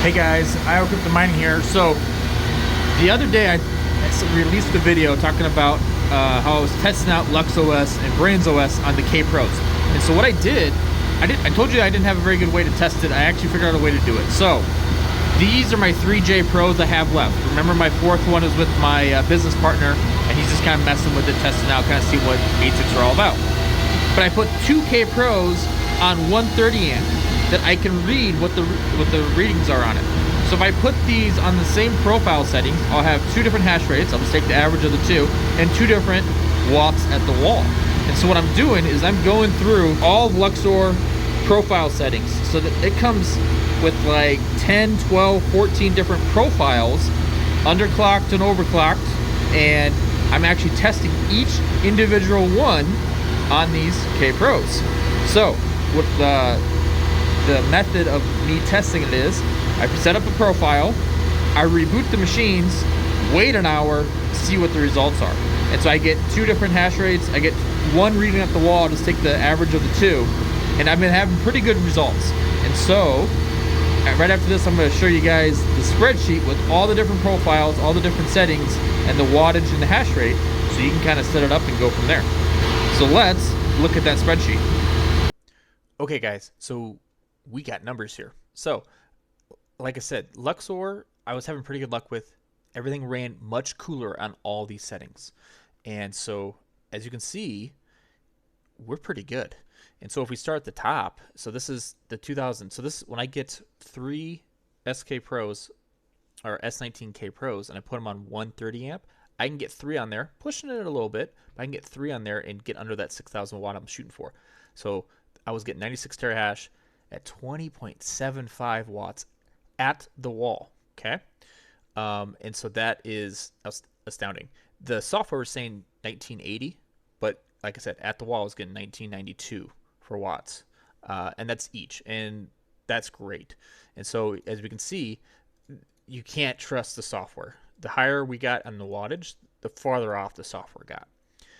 Hey guys, Kryptex here. So the other day I released a video talking about how I was testing out LuxOS and BrainsOS on the K Pros. And so what I told you I didn't have a very good way to test it. I actually figured out a way to do it. So these are my 3J Pros I have left. Remember, my fourth one is with my business partner, and he's just kind of messing with it, testing out, kind of see what ASICs are all about. But I put 2 K Pros on 130 amp that I can read what the readings are on it. So if I put these on the same profile settings, I'll have 2 different hash rates. I'll just take the average of the 2 and 2 different watts at the wall. And so what I'm doing is I'm going through all of LuxOS profile settings so that it comes with like 10, 12, 14 different profiles, underclocked and overclocked, and I'm actually testing each individual one on these K Pros. So with the method of me testing it is, I set up a profile, I reboot the machines, wait an hour, see what the results are. And so I get 2 different hash rates, I get 1 reading at the wall, just take the average of the 2, and I've been having pretty good results. And so right after this, I'm going to show you guys the spreadsheet with all the different profiles, all the different settings, and the wattage and the hash rate, so you can kind of set it up and go from there. So let's look at that spreadsheet. Okay guys, so we got numbers here. So like I said, LuxOS, I was having pretty good luck with. Everything ran much cooler on all these settings. And so as you can see, we're pretty good. And so if we start at the top, so this is the 2000. So this, when I get 3 SK Pros or S19K Pros and I put them on 130 amp, I can get 3 on there, pushing it a little bit, but I can get 3 on there and get under that 6,000 watt I'm shooting for. So I was getting 96 terahash at 20.75 watts at the wall. Okay. And so that is astounding. The software was saying 1980, but like I said, at the wall I was getting 1992 for watts. And that's each. And that's great. And so as we can see, you can't trust the software. The higher we got on the wattage, the farther off the software got.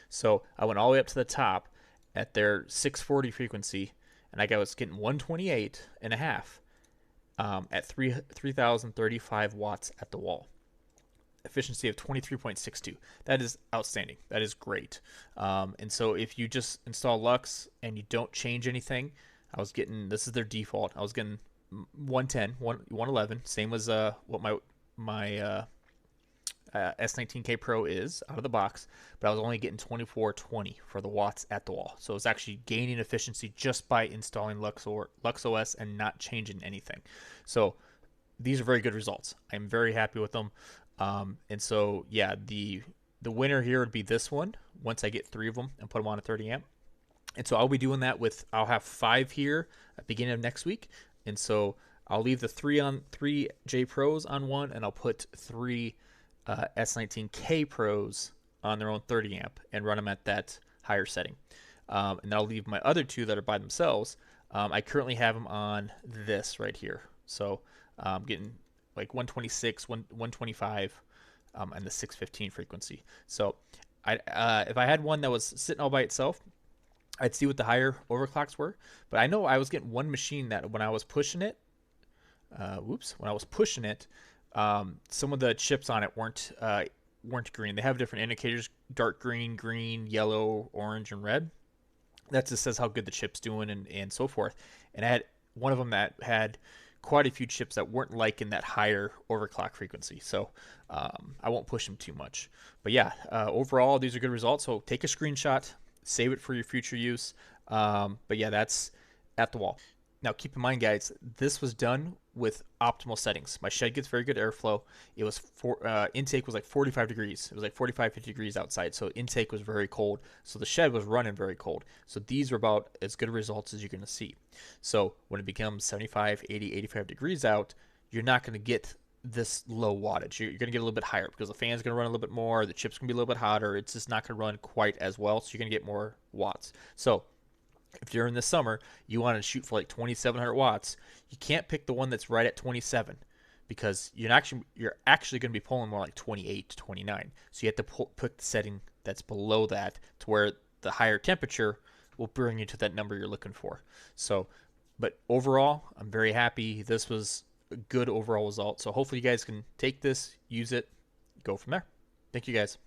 So I went all the way up to the top at their 640 frequency, and I was getting 128 and a half at 3,035 watts at the wall. Efficiency of 23.62. That is outstanding. That is great. And so if you just install Lux and you don't change anything, I was getting, this is their default, I was getting 110, 111, same as what my S19K Pro is out of the box, but I was only getting 2420 for the watts at the wall. So it's actually gaining efficiency just by installing LuxOS and not changing anything. So these are very good results. I'm very happy with them. And so yeah, the winner here would be this one once I get 3 of them and put them on a 30 amp. And so I'll be doing that with, I'll have 5 here at the beginning of next week. And so I'll leave the 3 J Pros on one, and I'll put 3 S19K Pros on their own 30 amp and run them at that higher setting. And then I'll leave my other 2 that are by themselves. I currently have them on this right here. So I'm getting like 126, 125, and the 615 frequency. So if I had one that was sitting all by itself, I'd see what the higher overclocks were. But I know I was getting one machine that when I was pushing it, some of the chips on it weren't green. They have different indicators: dark green, green, yellow, orange, and red. That just says how good the chip's doing and so forth. And I had one of them that had quite a few chips that weren't liking that higher overclock frequency. So I won't push them too much. But yeah, overall, these are good results. So take a screenshot, save it for your future use. But yeah, that's at the wall. Now, keep in mind, guys, this was done with optimal settings. My shed gets very good airflow. It was intake was like 45 degrees. It was like 45, 50 degrees outside, so intake was very cold. So the shed was running very cold. So these are about as good results as you're going to see. So when it becomes 75, 80, 85 degrees out, you're not going to get this low wattage. You're going to get a little bit higher because the fan's going to run a little bit more. The chip's going to be a little bit hotter. It's just not going to run quite as well, so you're going to get more watts. So if during the summer you want to shoot for like 2,700 watts, you can't pick the one that's right at 27 because you're actually going to be pulling more like 28 to 29. So you have to pick the setting that's below that to where the higher temperature will bring you to that number you're looking for. So, but overall, I'm very happy. This was a good overall result. So hopefully you guys can take this, use it, go from there. Thank you guys.